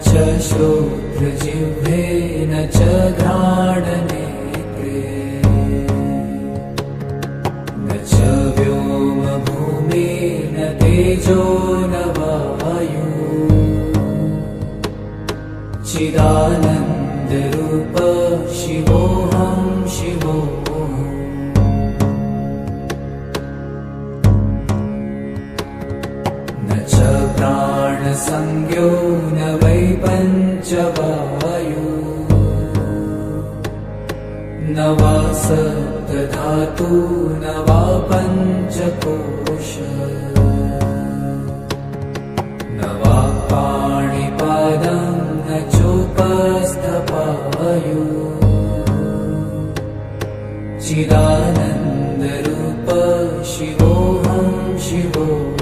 च श्रोत्रजिह्वे न च घ्राणनेत्रे न च व्योमभूमि न तेजो न वायु चिदानन्दरूप शिवोऽहं शिवोऽहम् न च प्राणसंज्ञो न वै पञ्चवायु न वा सप्तधातु न वा पञ्चकोश न वा पाणिपादं न चोपस्थपायु चिदानन्दरूप शिवोऽहं शिवोऽहम्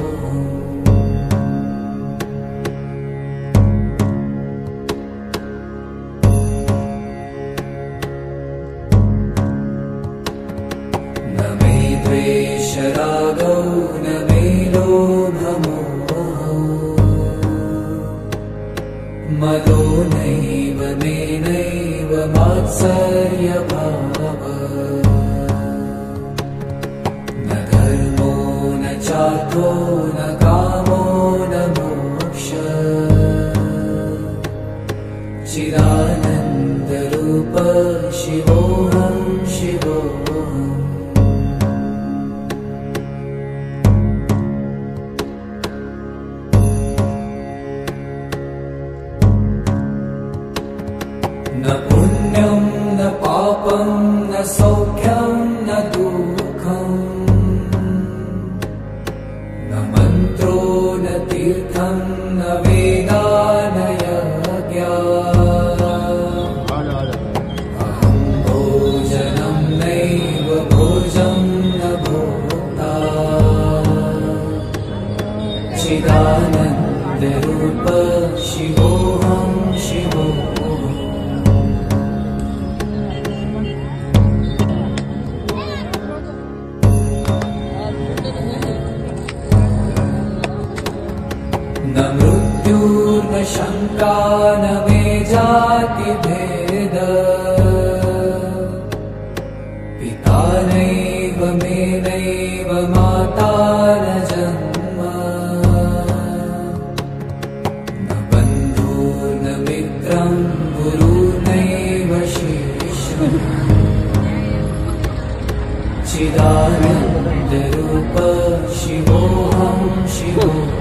न मे द्वेषरागौ न मे लोभमोहौ मदो नैव मे नैव मात्सर्यभावः न धर्मो न चार्थो न कामो न मोक्षः चिदानन्दरूप शिवोऽहं शिवोऽहम् न पुण्यं न पापं न सौख्यं न दुःखम् न मन्त्रो न तीर्थं न वेदा न यज्ञः अहं भोजनं नैव भोजं न भोक्ता चिदानन्दरूप शिवोऽहं शिवोऽहम् न मृत्युर्न शङ्का न मे जातिभेद पिता नैव मे नैव माता न जन्म न बन्धुर्न मित्रं गुरुर्नैव शिष्यः चिदानन्दरूप शिवोऽहं शिवोऽहम्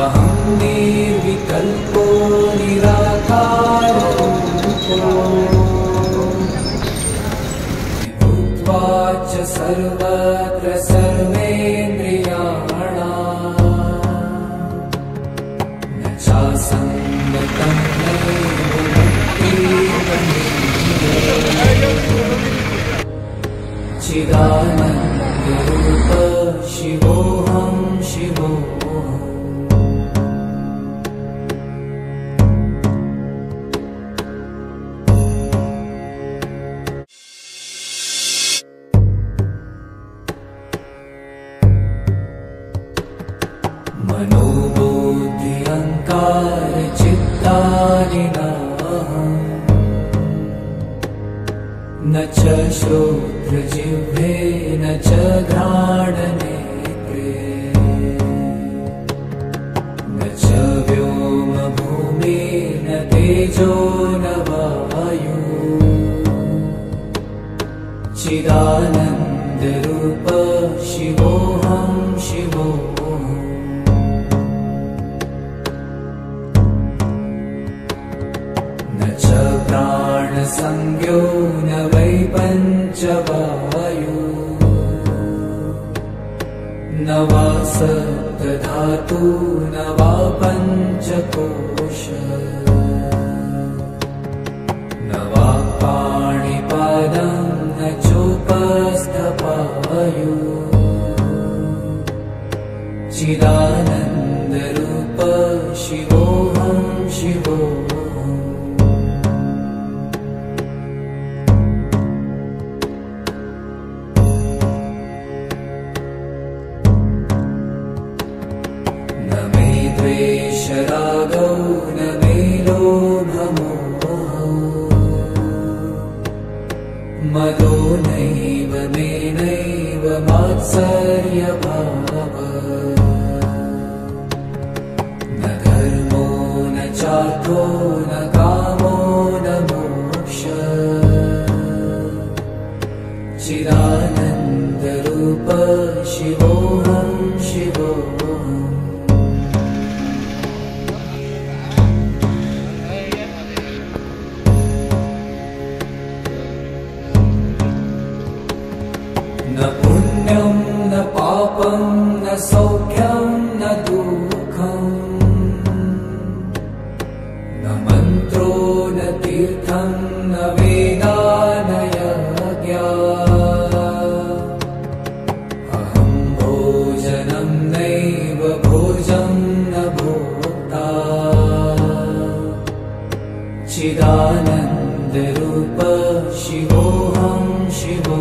अहं निर्विकल्पो निराकारो भूत्वा च सर्वत्र सर्वेन्द्रियाणां न चासङ्गतं नैव चिदानन्दरूप शिवोऽहं शिवोऽहम् मनोबुद्धि अहङ्कार चित्तानि नाहम् न च श्रोत्रजिह्वे न च घ्राणनेत्रे न च व्योमभूमि न तेजो न वायु चिदानन्दरूप शिवोऽहं शिवोऽहम् न च प्राणसंज्ञो न वै पञ्चवायु न वा सप्तधातु न वा पञ्चकोश न वा पाणिपादं न चोपस्थपायु चिदानन्दरूप शिवोऽहं शिवोऽहम् मदो नैव मे नैव मात्सर्यभाव न धर्मो न चार्थो न कामो न मोक्ष चिदानन्दरूप शिवोऽहं शिवोऽहम् न पुण्यं न पापं न सौख्यं न दुःखम् न मन्त्रो न तीर्थं न वेदा न यज्ञा अहं भोजनं नैव भोजं न भोक्ता चिदानन्दरूप शिवोऽहं शिवो